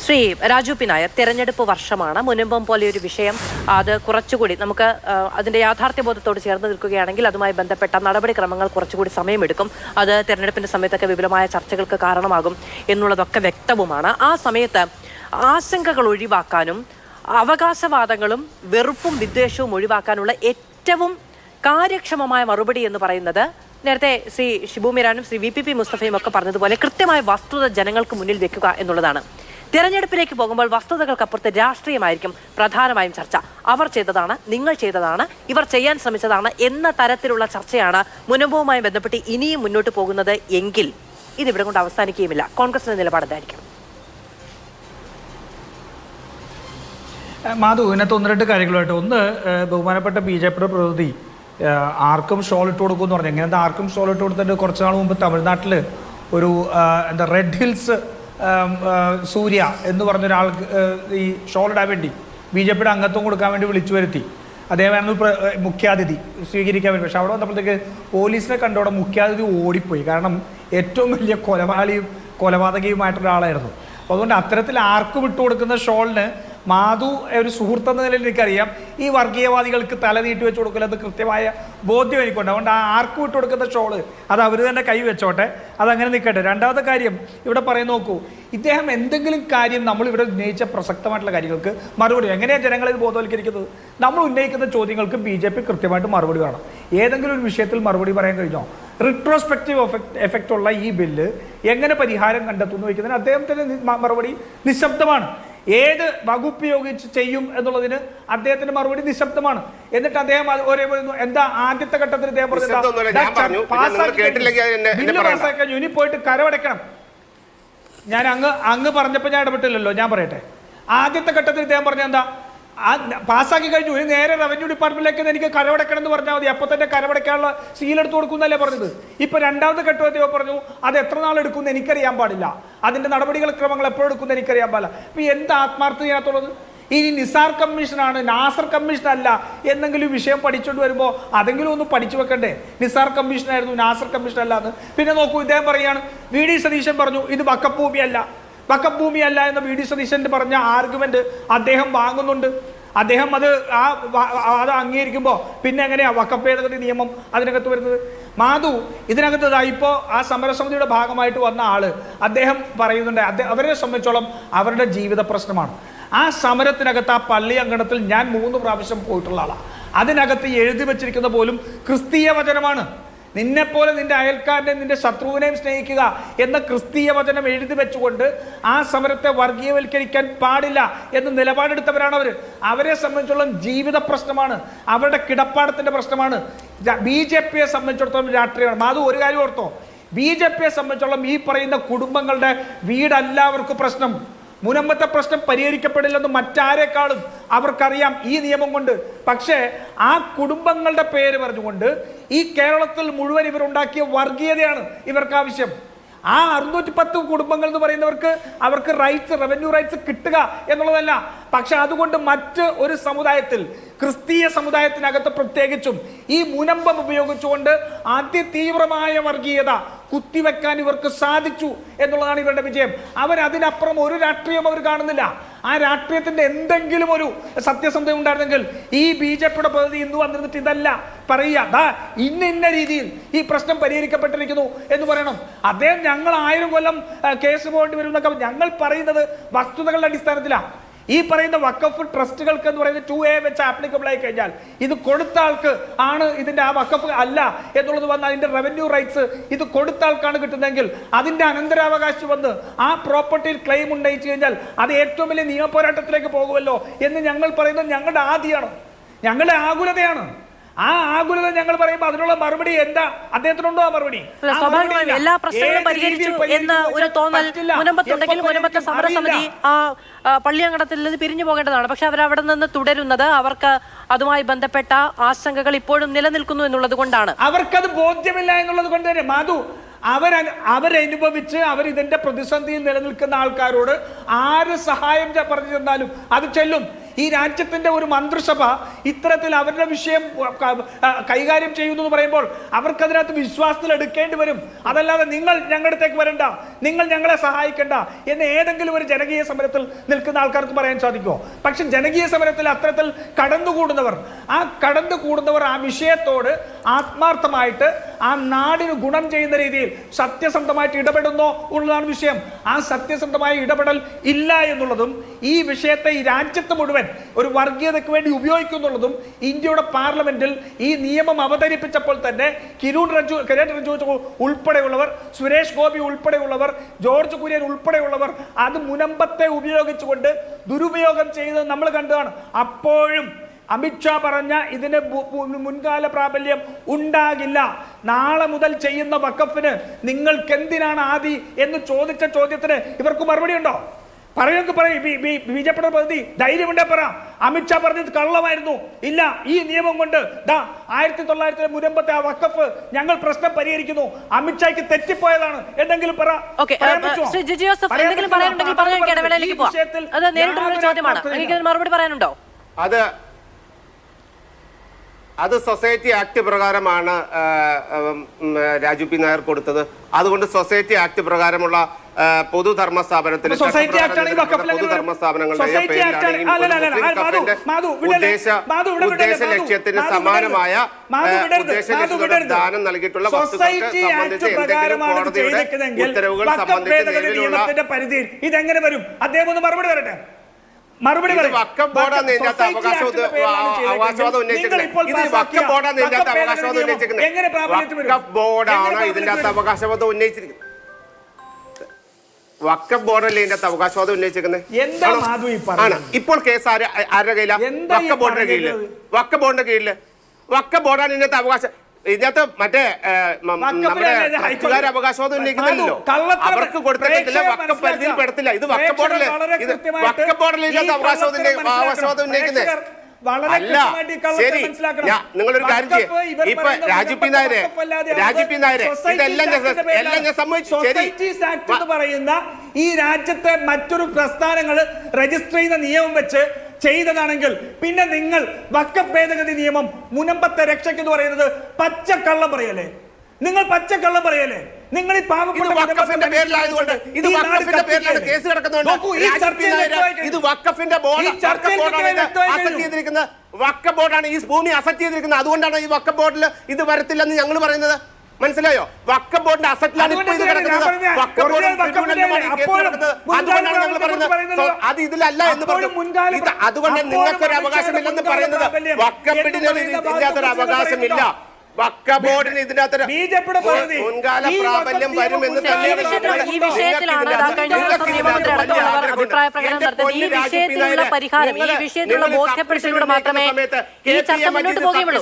Shri Raju P Nair, തെരഞ്ഞെടുപ്പ് വർഷമാണ്. മുൻപും പോലെ ഒരു വിഷയം അത് കുറച്ചുകൂടി നമുക്ക് അതിന്റെ യാഥാർത്ഥ്യബോധത്തോട് ചേർന്ന് നിൽക്കുകയാണെങ്കിൽ അതുമായി ബന്ധപ്പെട്ട നടപടിക്രമങ്ങൾ കുറച്ചുകൂടി സമയമെടുക്കും. അത് തെരഞ്ഞെടുപ്പിന്റെ സമയത്തൊക്കെ വിപുലമായ ചർച്ചകൾക്ക് കാരണമാകും എന്നുള്ളതൊക്കെ വ്യക്തവുമാണ്. ആ സമയത്ത് ആശങ്കകൾ ഒഴിവാക്കാനും അവകാശവാദങ്ങളും വെറുപ്പും വിദ്വേഷവും ഒഴിവാക്കാനുള്ള ഏറ്റവും കാര്യക്ഷമമായ മറുപടി എന്ന് പറയുന്നത് നേരത്തെ ശ്രീ ഷിബു മീരാനും ശ്രീ VPP മുസ്തഫയും ഒക്കെ പറഞ്ഞതുപോലെ കൃത്യമായ വസ്തുത ജനങ്ങൾക്ക് മുന്നിൽ വെക്കുക എന്നുള്ളതാണ്. തെരഞ്ഞെടുപ്പിലേക്ക് പോകുമ്പോൾ വസ്തുതകൾക്കപ്പുറത്ത് രാഷ്ട്രീയമായിരിക്കും പ്രധാനമായും ചർച്ച. അവർ ചെയ്തതാണ്, നിങ്ങൾ ചെയ്തതാണ്, ഇവർ ചെയ്യാൻ ശ്രമിച്ചതാണ് എന്ന തരത്തിലുള്ള ചർച്ചയാണ് മുൻപുമായി ബന്ധപ്പെട്ട് ഇനിയും മുന്നോട്ട് പോകുന്നത് എങ്കിൽ ഇതിവിടെ കൊണ്ട് അവസാനിക്കുകയുമില്ല. കോൺഗ്രസിന്റെ നിലപാട് എന്തായിരിക്കും? മാധു, ഇതിനകത്ത് ഒന്ന് രണ്ട് കാര്യങ്ങളുമായിട്ട്. ഒന്ന്, ബഹുമാനപ്പെട്ട BJP പ്രതിനിധി ആർക്കും ഷോൾ ഇട്ട് കൊടുക്കും എന്ന് പറഞ്ഞു. എങ്ങനത്തെ ആർക്കും ഷോൾ ഇട്ട് കൊടുത്തിട്ട് കുറച്ച് നാൾ മുമ്പ് തമിഴ്നാട്ടിൽ ഒരു റെഡ് ഹിൽസ് സൂര്യ എന്ന് പറഞ്ഞൊരാൾക്ക് ഈ ഷോൾ ഇടാൻ വേണ്ടി BJPയുടെ അംഗത്വം കൊടുക്കാൻ വേണ്ടി വിളിച്ചു വരുത്തി. അദ്ദേഹമായിരുന്നു മുഖ്യാതിഥി സ്വീകരിക്കാൻ വേണ്ടി. പക്ഷെ അവിടെ വന്നപ്പോഴത്തേക്ക് പോലീസിനെ കണ്ടോടെ മുഖ്യാതിഥി ഓടിപ്പോയി. കാരണം ഏറ്റവും വലിയ കൊലപാതകയുമായിട്ടുള്ള ആളായിരുന്നു. അപ്പോൾ അതുകൊണ്ട് അത്തരത്തിൽ ആർക്കും ഇട്ട് കൊടുക്കുന്ന ഷോളിന് മാധു ഒരു സുഹൃത്തെന്ന നിലയിൽ എനിക്കറിയാം ഈ വർഗീയവാദികൾക്ക് തല നീട്ടി വെച്ച് കൊടുക്കില്ലെന്ന് കൃത്യമായ ബോധ്യം എനിക്കുണ്ട്. അതുകൊണ്ട് ആ ആർക്കും ഇട്ട് കൊടുക്കുന്ന ഷോള് അത് അവർ തന്നെ കൈ വെച്ചോട്ടെ, അതങ്ങനെ നിൽക്കട്ടെ. രണ്ടാമത്തെ കാര്യം ഇവിടെ പറയാൻ നോക്കൂ, ഇദ്ദേഹം എന്തെങ്കിലും കാര്യം നമ്മളിവിടെ ഉന്നയിച്ച പ്രസക്തമായിട്ടുള്ള കാര്യങ്ങൾക്ക് മറുപടി എങ്ങനെയാണ് ജനങ്ങളെ ഇത് ബോധവൽക്കരിക്കുന്നത്? നമ്മൾ ഉന്നയിക്കുന്ന ചോദ്യങ്ങൾക്ക് BJP കൃത്യമായിട്ട് മറുപടി വേണം. ഏതെങ്കിലും ഒരു വിഷയത്തിൽ മറുപടി പറയാൻ കഴിഞ്ഞോ? റിട്രോസ്പെക്റ്റീവ് എഫക്റ്റ് ഉള്ള ഈ ബില്ല് എങ്ങനെ പരിഹാരം കണ്ടെത്തുന്നു വയ്ക്കുന്നതിന് അദ്ദേഹത്തിൻ്റെ മറുപടി നിശബ്ദമാണ്. ഏത് വകുപ്പ് ഉപയോഗിച്ച് ചെയ്യും എന്നുള്ളതിന് അദ്ദേഹത്തിന്റെ മറുപടി നിശബ്ദമാണ്. എന്നിട്ട് അദ്ദേഹം എന്താ ആദ്യത്തെ ഘട്ടത്തിൽ ഇദ്ദേഹം പറഞ്ഞു ഇനി പോയിട്ട് കരമടയ്ക്കണം. ഞാൻ അങ്ങ് പറഞ്ഞപ്പോൾ ഞാൻ ഇടപെട്ടില്ലല്ലോ, ഞാൻ പറയട്ടെ. ആദ്യത്തെ ഘട്ടത്തിൽ ഇദ്ദേഹം പറഞ്ഞ എന്താ, പാസ്സാക്കി കഴിഞ്ഞു, ഇനി നേരെ റവന്യൂ ഡിപ്പാർട്ട്മെന്റിലേക്ക് എനിക്ക് കരമടയ്ക്കണം എന്ന് പറഞ്ഞാൽ മതി, അപ്പൊ തന്നെ കരമടയ്ക്കാനുള്ള സീലെടുത്ത് കൊടുക്കുന്നല്ലേ പറഞ്ഞത്. ഇപ്പൊ രണ്ടാമത്തെ ഘട്ടത്തിൽ പറഞ്ഞു അത് എത്ര നാൾ എടുക്കുമെന്ന് എനിക്കറിയാൻ പാടില്ല, അതിന്റെ നടപടിക്രമങ്ങൾ എപ്പോഴും എടുക്കുമെന്ന് എനിക്കറിയാൻ പാടില്ല. ഇപ്പൊ എന്ത് ആത്മാർത്ഥതയാത്തുള്ളത്? ഇനി നിസാർ കമ്മീഷനാണ്, നാസർ കമ്മീഷൻ അല്ല എന്നെങ്കിലും വിഷയം പഠിച്ചുകൊണ്ട് വരുമ്പോൾ അതെങ്കിലും ഒന്ന് പഠിച്ചു വെക്കണ്ടേ? നിസാർ കമ്മീഷനായിരുന്നു, നാസർ കമ്മീഷൻ അല്ല എന്ന്. പിന്നെ നോക്കൂ, ഇദ്ദേഹം പറയാണ് VD സതീശൻ പറഞ്ഞു ഇത് വഖഫ് ഭൂമിയല്ല, വഖഫ് ഭൂമിയല്ല എന്ന VD സതീശൻ പറഞ്ഞ ആർഗ്യുമെന്റ് അദ്ദേഹം വാങ്ങുന്നുണ്ട്. അദ്ദേഹം അത് അംഗീകരിക്കുമ്പോൾ പിന്നെ എങ്ങനെയാ വഖഫ് ഭേദഗതി നിയമം അതിനകത്ത് വരുന്നത്? മാധു, ഇതിനകത്ത് ഇപ്പോൾ ആ സമരസമിതിയുടെ ഭാഗമായിട്ട് വന്ന ആള് അദ്ദേഹം പറയുന്നുണ്ട്, അവരെ സംബന്ധിച്ചോളം അവരുടെ ജീവിത പ്രശ്നമാണ്. ആ സമരത്തിനകത്ത് ആ പള്ളി അങ്കണത്തിൽ ഞാൻ 3 പ്രാവശ്യം പോയിട്ടുള്ള ആളാണ്. അതിനകത്ത് എഴുതി വെച്ചിരിക്കുന്ന പോലും ക്രിസ്തീയ വചനമാണ്. നിന്നെപ്പോലെ നിന്റെ അയൽക്കാരനെയും നിന്റെ ശത്രുവിനെയും സ്നേഹിക്കുക എന്ന ക്രിസ്തീയ വചനം എഴുതി വെച്ചുകൊണ്ട് ആ സമരത്തെ വർഗീയവൽക്കരിക്കാൻ പാടില്ല എന്ന് നിലപാടെടുത്തവരാണ് അവർ. അവരെ സംബന്ധിച്ചുള്ള ജീവിത പ്രശ്നമാണ്, അവരുടെ കിടപ്പാടത്തിന്റെ പ്രശ്നമാണ്. BJPയെ സംബന്ധിച്ചിടത്തോളം രാഷ്ട്രീയമാണ്. മാധു, ഒരു കാര്യം ഓർത്തോ, BJPയെ സംബന്ധിച്ചോളം ഈ പറയുന്ന കുടുംബങ്ങളുടെ വീടല്ല അവർക്ക് പ്രശ്നം. മുനമ്പത്തെ പ്രശ്നം പരിഹരിക്കപ്പെടില്ലെന്ന് മറ്റാരെക്കാളും അവർക്കറിയാം ഈ നിയമം കൊണ്ട്. പക്ഷേ ആ കുടുംബങ്ങളുടെ പേര് പറഞ്ഞുകൊണ്ട് ഈ കേരളത്തിൽ മുഴുവൻ ഇവരുണ്ടാക്കിയ വർഗീയതയാണ് ഇവർക്ക് ആവശ്യം. ആ 610 കുടുംബങ്ങൾ എന്ന് പറയുന്നവർക്ക് അവർക്ക് റൈറ്റ്സ്, റവന്യൂ റൈറ്റ്സ് കിട്ടുക എന്നുള്ളതല്ല. പക്ഷെ അതുകൊണ്ട് മറ്റ് ഒരു സമുദായത്തിൽ, ക്രിസ്തീയ സമുദായത്തിനകത്ത് പ്രത്യേകിച്ചും ഈ മുനമ്പം ഉപയോഗിച്ചുകൊണ്ട് അതിതീവ്രമായ വർഗീയത കുത്തിവെക്കാൻ ഇവർക്ക് സാധിച്ചു എന്നുള്ളതാണ് ഇവരുടെ വിജയം. അവരതിനപ്പുറം ഒരു രാഷ്ട്രീയം അവർ കാണുന്നില്ല. ആ രാഷ്ട്രീയത്തിന്റെ എന്തെങ്കിലും ഒരു സത്യസന്ധത ഉണ്ടായിരുന്നെങ്കിൽ ഈ BJPയുടെ പ്രതിനിധി ഇന്ന് വന്നിരുന്നിട്ട് ഇതല്ല പറയുക, ഇന്ന രീതിയിൽ ഈ പ്രശ്നം പരിഹരിക്കപ്പെട്ടിരിക്കുന്നു എന്ന് പറയണം. അദ്ദേഹം ഞങ്ങൾ 1000 കൊല്ലം കേസ് പോകേണ്ടി വരും എന്നൊക്കെ ഞങ്ങൾ പറയുന്നത് വസ്തുതകളുടെ അടിസ്ഥാനത്തിലാണ്. ഈ പറയുന്ന വഖഫ് ട്രസ്റ്റുകൾക്ക് എന്ന് പറയുന്നത് 2A വെച്ച് ആപ്ലിക്കബിൾ ആയി കഴിഞ്ഞാൽ ഇത് കൊടുത്ത ആൾക്ക് ആണ് ഇതിന്റെ ആ വഖഫ് അല്ല എന്നുള്ളത് വന്ന് അതിന്റെ റവന്യൂ റൈറ്റ്സ് ഇത് കൊടുത്ത ആൾക്കാണ് കിട്ടുന്നതെങ്കിൽ അതിന്റെ അനന്തരാവകാശം വന്ന് ആ പ്രോപ്പർട്ടിയിൽ ക്ലെയിം ഉന്നയിച്ചു കഴിഞ്ഞാൽ അത് ഏറ്റവും വലിയ നിയമപോരാട്ടത്തിലേക്ക് പോകുമല്ലോ എന്ന് ഞങ്ങൾ പറയുന്നത് ഞങ്ങളുടെ ആദിയാണ്, ഞങ്ങളുടെ ആകുലതയാണ്. ആ ആകുലത ഞങ്ങൾ പറയുമ്പോൾ അതിനുള്ള മറുപടി എന്താ? അദ്ദേഹത്തിനുണ്ടോ ആ മറുപടി? സ്വാഭാവികമായും എല്ലാ പ്രശ്നങ്ങളും പരിഹരിച്ചു എന്ന് ഒരു തോന്നൽ മുനമ്പത്തുണ്ടെങ്കിൽ മുനമ്പത്തെ സമരസമിതി ആ പള്ളിയങ്കണത്തിൽ നിന്ന് പിരിഞ്ഞു പോകേണ്ടതാണ്. പക്ഷെ അവരവിടെ നിന്ന് തുടരുന്നത് അവർക്ക് അതുമായി ബന്ധപ്പെട്ട ആശങ്കകൾ ഇപ്പോഴും നിലനിൽക്കുന്നു എന്നുള്ളത് കൊണ്ടാണ്. അവർക്കത് ബോധ്യമില്ല എന്നുള്ളത് കൊണ്ട് തന്നെ മാധു, അവരനുഭവിച്ച് ഇതിന്റെ പ്രതിസന്ധിയിൽ നിലനിൽക്കുന്ന ആൾക്കാരോട് ആര് സഹായം പറഞ്ഞു തന്നാലും അത് ചെല്ലും. ഈ രാജ്യത്തിന്റെ ഒരു മന്ത്രിസഭ ഇത്തരത്തിൽ അവരുടെ വിഷയം കൈകാര്യം ചെയ്യുന്നു എന്ന് പറയുമ്പോൾ അവർക്കതിനകത്ത് വിശ്വാസത്തിൽ എടുക്കേണ്ടി വരും. അതല്ലാതെ നിങ്ങൾ ഞങ്ങളുടെ അടുത്തേക്ക് വരണ്ട, നിങ്ങൾ ഞങ്ങളെ സഹായിക്കണ്ട എന്ന് ഏതെങ്കിലും ഒരു ജനകീയ സമരത്തിൽ നിൽക്കുന്ന ആൾക്കാർക്ക് പറയാൻ സാധിക്കുമോ? പക്ഷെ ജനകീയ സമരത്തിൽ അത്തരത്തിൽ കടന്നുകൂടുന്നവർ ആ വിഷയത്തോട് ആത്മാർത്ഥമായിട്ട് ആ നാടിന് ഗുണം ചെയ്യുന്ന രീതിയിൽ സത്യസന്ധമായിട്ട് ഇടപെടുന്നോ ഉള്ളതാണ് വിഷയം. ആ സത്യസന്ധമായ ഇടപെടൽ ഇല്ല എന്നുള്ളതും ഈ വിഷയത്തെ ഈ രാജ്യത്ത് മുഴുവൻ ഒരു വർഗീയതയ്ക്ക് വേണ്ടി ഉപയോഗിക്കുന്നുള്ളതും ഇന്ത്യയുടെ പാർലമെന്റിൽ ഈ നിയമം അവതരിപ്പിച്ചപ്പോൾ തന്നെ കിരൺ റിജിജു ഉൾപ്പെടെയുള്ളവർ, സുരേഷ് ഗോപി ഉൾപ്പെടെയുള്ളവർ, ജോർജ് കുര്യൻ ഉൾപ്പെടെയുള്ളവർ അത് മുനമ്പത്തെ ഉപയോഗിച്ചുകൊണ്ട് ദുരുപയോഗം ചെയ്തത് നമ്മൾ കണ്ടതാണ്. അപ്പോഴും അമിത്ഷാ പറഞ്ഞ ഇതിന് മുൻകാല പ്രാബല്യം ഉണ്ടാകില്ല. നാളെ മുതൽ ചെയ്യുന്ന വഖഫിന് നിങ്ങൾക്ക് എന്തിനാണ് ആദി എന്ന് ചോദിച്ച ചോദ്യത്തിന് ഇവർക്ക് മറുപടി ഉണ്ടോ? പറയും ബി ജെ പിയുടെ പ്രതിനിധി ധൈര്യമുണ്ടേ പറ. അമിത്ഷാ പറഞ്ഞത് കള്ളമായിരുന്നു. ഇല്ല, ഈ നിയമം കൊണ്ട് 1900 മുൻപത്തെ ആ വഖഫ് ഞങ്ങൾ പ്രശ്നം പരിഹരിക്കുന്നു, അമിത്ഷായ്ക്ക് തെറ്റിപ്പോയതാണ് എന്തെങ്കിലും പറ. മറുപടി പറയാനുണ്ടോ? അത് സൊസൈറ്റി ആക്ട് പ്രകാരമാണ് രാജു പി നായർ കൊടുത്തത്. അതുകൊണ്ട് സൊസൈറ്റി ആക്ട് പ്രകാരമുള്ള പൊതുധർമ്മ സ്ഥാപനത്തിൽ പൊതുധർമ്മ സ്ഥാപനങ്ങളുടെ ഉദ്ദേശ ലക്ഷ്യത്തിന് സമാനമായ ദാനം നൽകിയിട്ടുള്ള വസ്തുക്കൾക്ക് സംബന്ധിച്ച് എന്തെങ്കിലും കോടതിയുടെ ഉത്തരവുകൾ സംബന്ധിച്ച് നിലവിലുള്ള പരിധിയിൽ ഇതെങ്ങനെ വരും? അദ്ദേഹം ഒന്ന് മറുപടി തരട്ടെ. മറുപടി വഖഫ് ബോർഡാണ് ഇതിനകത്ത് അവകാശവാദം ഉന്നയിച്ചിരിക്കുന്നത്. വഖഫ് ബോർഡാണ് ഇതിനകത്ത് അവകാശവാദം ഉന്നയിച്ചിരിക്കുന്നത്. വഖഫ് ബോർഡാണ് ഇതിനകത്ത് അവകാശവാദം ഉന്നയിച്ചിരിക്കുന്നത്. വഖഫ് ബോർഡല്ലേ ഇതിനകത്ത് അവകാശവാദം ഉന്നയിച്ചിരിക്കുന്നത് ആണ്. ഇപ്പോൾ കേസ് ആരുടെ കയ്യിലാണ്? വഖഫ് ബോർഡിന്റെ കീഴില്. വഖഫ് ബോർഡിന്റെ കീഴില് വഖഫ് ബോർഡാണ് ഇതിനകത്ത് അവകാശം. ഇതിനകത്ത് മറ്റേ നമ്മുടെ അവകാശവാദം ഉന്നയിക്കുന്നില്ലല്ലോ. അവർക്ക് കൊടുത്തിട്ടില്ല, വഖഫ് പരിധിയിൽ പെടത്തില്ല. ഇത് വഖഫ് ബോർഡില് വഖഫ് ബോർഡിൽ ഇതിനകത്ത് അവകാശവാദം ഉന്നയിക്കുന്നത് അല്ല. ശരി, നിങ്ങളൊരു കാര്യം ചെയ്യും. ഇപ്പൊ രാജു പി നായര് ഇതെല്ലാം ഞാൻ സമ്മതിച്ചു. ശരി, പറയുന്ന ഈ രാജ്യത്തെ മറ്റൊരു പ്രസ്ഥാനങ്ങൾ രജിസ്റ്റർ ചെയ്യുന്ന നിയമം വെച്ച് ചെയ്തതാണെങ്കിൽ പിന്നെ നിങ്ങൾ വഖഫ് ഭേദഗതി നിയമം മുനമ്പത്തെ രക്ഷയ്ക്ക് പറയുന്നത് പച്ചക്കള്ളം പറയല്ലേ? നിങ്ങൾ പച്ചക്കള്ളം പറയല്ലേ? നിങ്ങൾ ഈ പാവപ്പെട്ട വഖഫിന്റെ പേരിലായതുകൊണ്ട് ഇത് വഖഫിന്റെ പേരിലാണ് കേസ് കിടക്കുന്നുണ്ട്. ഇത് വഖഫിന്റെ ബോർഡാണ് അസറ്റ് ചെയ്തിരിക്കുന്നത്. വഖഫ് ബോർഡാണ് ഈ ഭൂമി അസറ്റ് ചെയ്തിരിക്കുന്നത്. അതുകൊണ്ടാണ് ഈ വഖഫ് ബോർഡിൽ ഇത് വരത്തില്ലെന്ന് ഞങ്ങൾ പറയുന്നത്. മനസ്സിലായോ? വഖഫ് ബോർഡിന്റെ അസറ്റിലാണ് ഇപ്പോൾ ഇത് കിടക്കുന്നത്. വഖഫ് ബോർഡ് അതുകൊണ്ടാണ് ഞങ്ങൾ പറയുന്നത് അത് ഇതിലല്ല എന്ന് പറഞ്ഞു. അതുകൊണ്ട് നിങ്ങൾക്കൊരു അവകാശമില്ലെന്ന് പറയുന്നത്. വഖഫിന് ഇതിനകത്തൊരു അവകാശമില്ല. വഖഫ് ബോർഡിന് ഇതിനകത്ത് മുൻകാല പ്രാബല്യം വരുമെന്ന് ഈ വിഷയത്തിലാണ് കഴിഞ്ഞ ദിവസം നിയമമന്ത്രി അടക്കമുള്ളവർ അഭിപ്രായ പ്രകടനം നടത്തിയത്. ഈ വിഷയത്തിലുള്ള പരിഹാരം, ഈ വിഷയത്തിലുള്ള ബോധ്യപ്പെടുത്തലിലൂടെ മാത്രമേ ഈ ചർച്ച മുന്നോട്ട് പോകുകയുള്ളൂ.